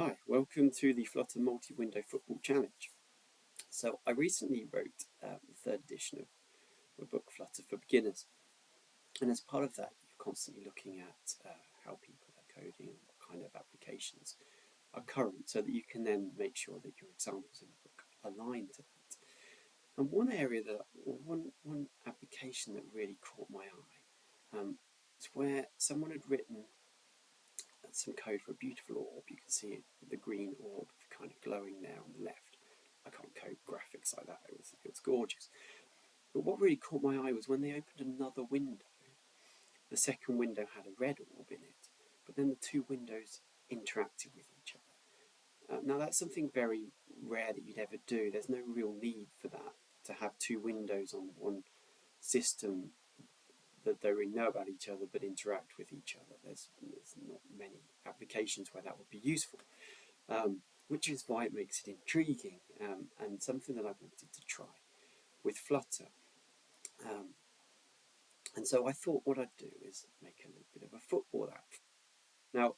Hi, welcome to the Flutter Multi-Window Football Challenge. So I recently wrote the third edition of my book Flutter for Beginners, and as part of that you're constantly looking at how people are coding and what kind of applications are current, so that you can then make sure that your examples in the book align to that. And one application that really caught my eye is where someone had written some code for a beautiful orb. You can see the green orb kind of glowing there on the left. I can't code graphics like that, it was gorgeous. But what really caught my eye was when they opened another window. The second window had a red orb in it, but then the two windows interacted with each other. Now that's something very rare that you'd ever do. There's no real need for that, to have two windows on one system that they really know about each other but interact with each other. There's not many applications where that would be useful, which is why it makes it intriguing and something that I wanted to try with Flutter. And so I thought what I'd do is make a little bit of a football app. Now,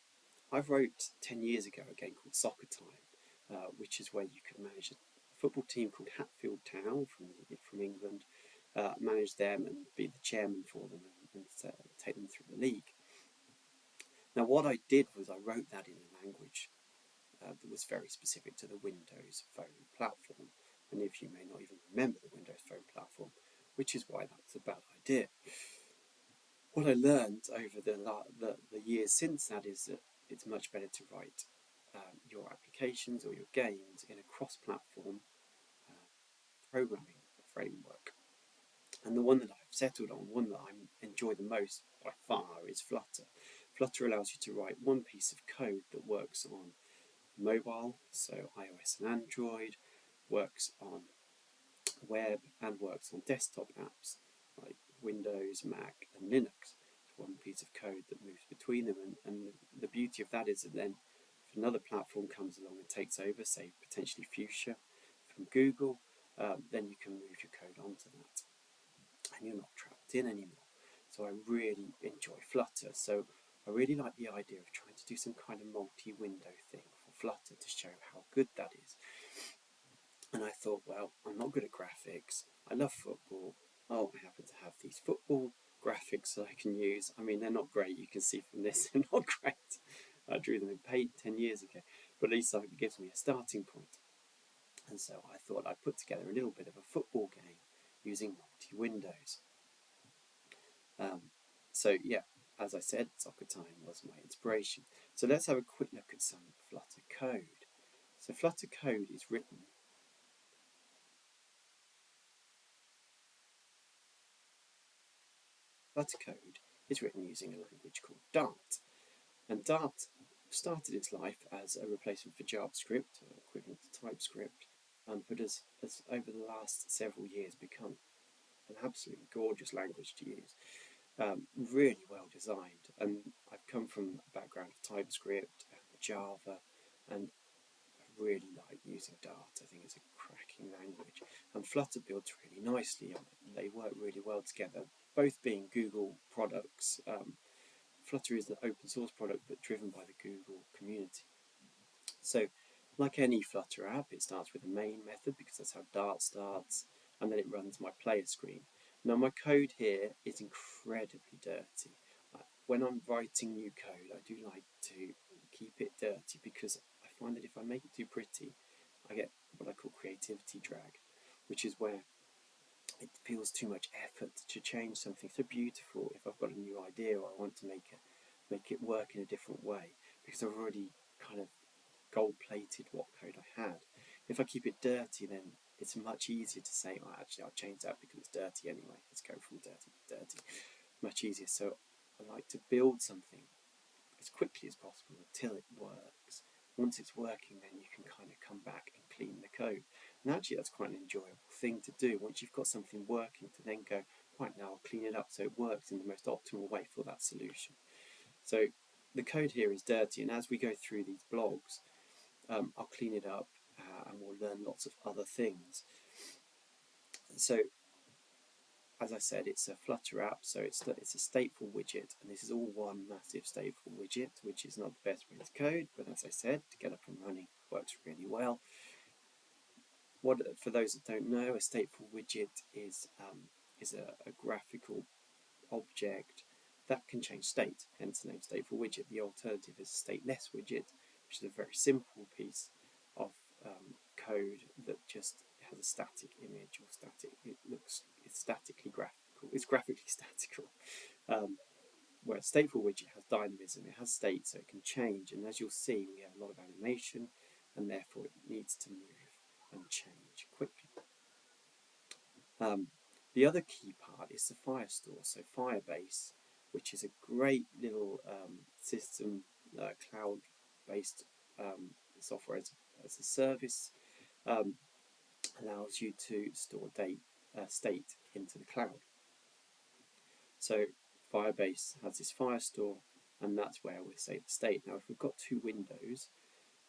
I wrote 10 years ago a game called Soccer Time, which is where you could manage a football team called Hatfield Town from England, manage them and be the chairman for them and take them through the league. Now what I did was I wrote that in a language that was very specific to the Windows Phone platform, and if you may not even remember the Windows Phone platform, which is why that's a bad idea. What I learned over the years since that is that it's much better to write your applications or your games in a cross-platform programming framework. And the one that I've settled on, one that I enjoy the most by far, is Flutter. Flutter allows you to write one piece of code that works on mobile, so iOS and Android, works on web, and works on desktop apps like Windows, Mac and Linux. It's one piece of code that moves between them, and the beauty of that is that then if another platform comes along and takes over, say potentially Fuchsia from Google, then you can move your code onto that and you're not trapped in anymore. So I really enjoy Flutter. So I really like the idea of trying to do some kind of multi-window thing for Flutter to show how good that is. And I thought, well, I'm not good at graphics. I love football. Oh, I happen to have these football graphics that I can use. I mean, they're not great. You can see from this, they're not great. I drew them in Paint 10 years ago, but at least it gives me a starting point. And so I thought I'd put together a little bit of a football game using multi-windows. So yeah, as I said, Soccer Time was my inspiration. So let's have a quick look at some Flutter code. So Flutter code is written using a language called Dart. And Dart started its life as a replacement for JavaScript, or equivalent to TypeScript, but has over the last several years become an absolutely gorgeous language to use. Really well designed, and I've come from a background of TypeScript and Java, and I really like using Dart. I think it's a cracking language, and Flutter builds really nicely on it. They work really well together, both being Google products. Flutter is an open source product but driven by the Google community. So like any Flutter app, it starts with a main method because that's how Dart starts, and then it runs my player screen. Now my code here is incredibly dirty. When I'm writing new code, I do like to keep it dirty because I find that if I make it too pretty, I get what I call creativity drag, which is where it feels too much effort to change something so beautiful if I've got a new idea or I want to make it work in a different way, because I've already kind of gold-plated what code I had. If I keep it dirty, then it's much easier to say, oh, actually I'll change that because it's dirty anyway. Let's go from dirty to dirty. Much easier. So I like to build something as quickly as possible until it works. Once it's working, then you can kind of come back and clean the code. And actually that's quite an enjoyable thing to do. Once you've got something working, to then go, right, now I'll clean it up so it works in the most optimal way for that solution. So the code here is dirty, and as we go through these blogs, I'll clean it up and we'll learn lots of other things. So as I said, it's a Flutter app, so it's a stateful widget, and this is all one massive stateful widget, which is not the best way to code, but as I said, to get up and running works really well. For those that don't know, a stateful widget is a graphical object that can change state, hence the name stateful widget. The alternative is a stateless widget, which is a very simple piece of code that just has a static image or it's statically graphical. It's graphically statical. Where a stateful widget has dynamism, it has state, so it can change. And as you'll see, we have a lot of animation, and therefore it needs to move and change quickly. The other key part is the Firestore, so Firebase, which is a great little system, cloud-based software as a service, allows you to store state into the cloud. So Firebase has this Firestore, and that's where we save the state. Now, if we've got two windows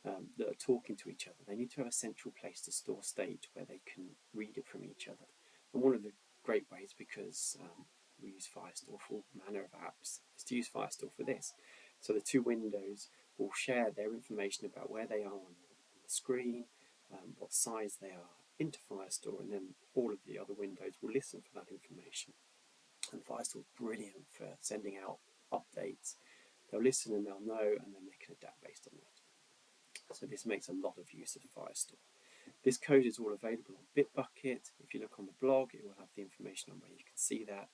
that are talking to each other, they need to have a central place to store state where they can read it from each other. And one of the great ways, because we use Firestore for all manner of apps, is to use Firestore for this. So the two windows will share their information about where they are on the screen, what size they are into Firestore, and then all of the other windows will listen for that information. And Firestore is brilliant for sending out updates. They'll listen and they'll know, and then they can adapt based on that. So this makes a lot of use of Firestore. This code is all available on Bitbucket. If you look on the blog, it will have the information on where you can see that.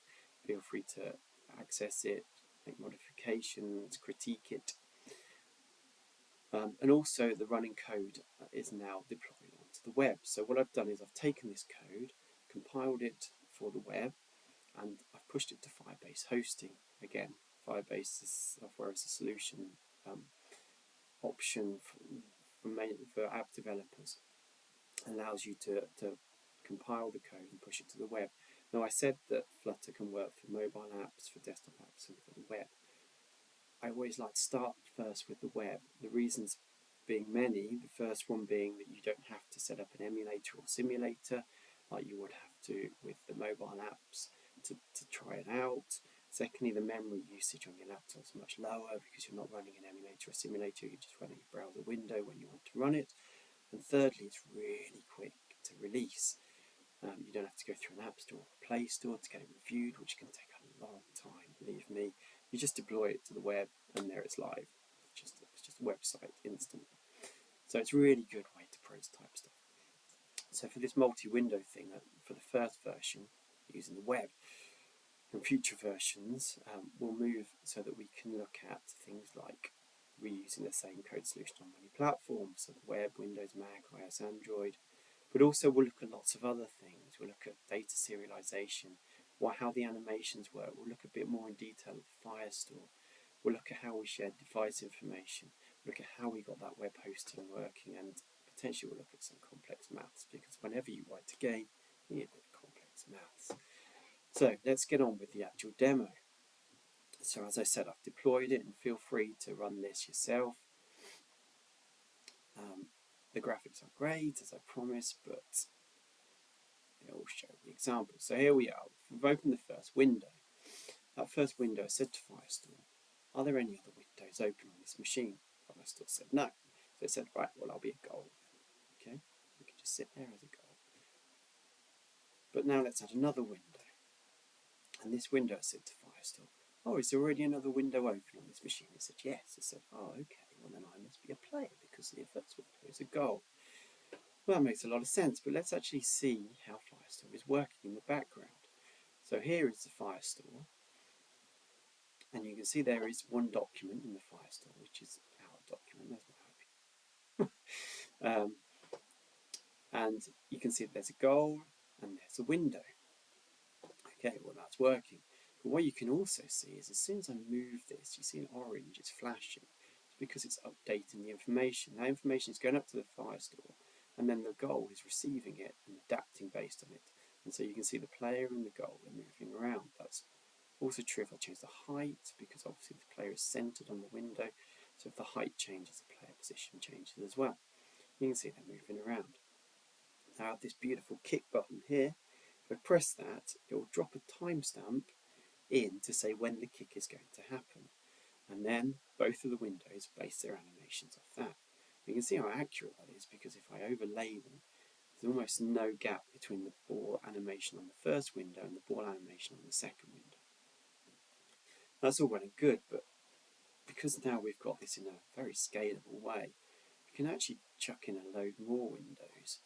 Feel free to access it, make modifications, critique it. And also the running code is now deployed onto the web. So what I've done is I've taken this code, compiled it for the web, and I've pushed it to Firebase hosting. Again, Firebase is software as a solution option for app developers. Allows you to compile the code and push it to the web. Now, I said that Flutter can work for mobile apps, for desktop apps, and for the web. I always like to start first with the web. The reasons being many. The first one being that you don't have to set up an emulator or simulator like you would have to with the mobile apps to try it out. Secondly, the memory usage on your laptop is much lower because you're not running an emulator or simulator, you're just running a browser window when you want to run it. And thirdly, it's really quick to release. You don't have to go through an app store or Play Store to get it reviewed, which can take a long time, believe me. You just deploy it to the web and there it's live. It's just a website instantly. So it's a really good way to prototype stuff. So for this multi-window thing, for the first version, using the web, and future versions, we'll move so that we can look at things like reusing the same code solution on many platforms, so the web, Windows, Mac, iOS, Android. But also we'll look at lots of other things. We'll look at data serialization, how the animations work. We'll look a bit more in detail at the Firestore. We'll look at how we shared device information. We'll look at how we got that web hosting working, and potentially we'll look at some complex maths, because whenever you write a game, you need a bit of complex maths. So let's get on with the actual demo. So as I said, I've deployed it, and feel free to run this yourself. The graphics are great, as I promised, but I'll show the example. So here we are. We've opened the first window. That first window I said to Firestore, are there any other windows open on this machine? Firestore said no. So it said, right, well, I'll be a goal. Okay, we can just sit there as a goal. But now let's add another window. And this window I said to Firestore, oh, is there already another window open on this machine? It said, yes. It said, oh, okay, well then I must be a player because the first window is a goal. Well, that makes a lot of sense, but let's actually see how Firestore is working in the background. So here is the Firestore, and you can see there is one document in the Firestore, which is our document. That's not happy. And you can see that there's a goal and there's a window. Okay, well that's working. But what you can also see is as soon as I move this, you see an orange, it's flashing. It's because it's updating the information. That information is going up to the Firestore, and then the goal is receiving it and adapting based on it. And so you can see the player and the goal are moving around. That's also true if I change the height, because obviously the player is centered on the window. So if the height changes, the player position changes as well. You can see they're moving around. Now I have this beautiful kick button here, If I press that, it will drop a timestamp in to say when the kick is going to happen. And then both of the windows base their animations off that. You can see how accurate that is, because if I overlay them, there's almost no gap between the ball animation on the first window and the ball animation on the second window. That's all well and good, but because now we've got this in a very scalable way, we can actually chuck in a load more windows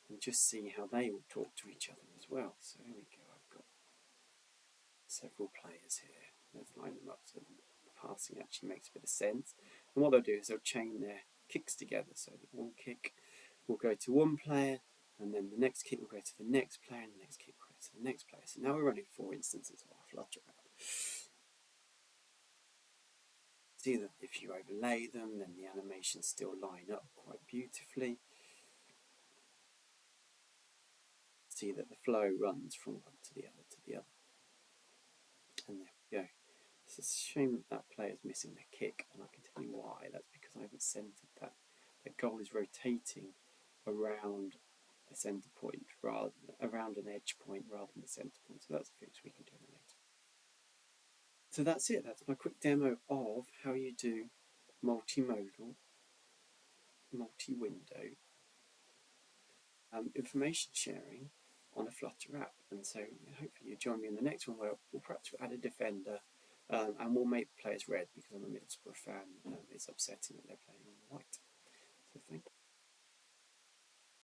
and just see how they all talk to each other as well. So here we go, I've got several players here. Let's line them up so the passing actually makes a bit of sense. And what they'll do is they'll chain their kicks together, so that one kick will go to one player, and then the next kick will go to the next player, and the next kick will go to the next player. So now we're running 4 instances of our Flutter app. See that if you overlay them, then the animations still line up quite beautifully. See that the flow runs from one to the other to the other. And there we go. It's a shame that that player's missing their kick, and I can tell you why. That's because I haven't centered that. The goal is rotating around a centre point, around an edge point rather than the centre point. So that's a fix we can do later. So that's it. That's my quick demo of how you do multimodal, multi-window information sharing on a Flutter app. And so hopefully you join me in the next one, where we'll perhaps add a defender, and we'll make the players red, because I'm a Middlesbrough fan. It's upsetting that they're playing on white. So thank you.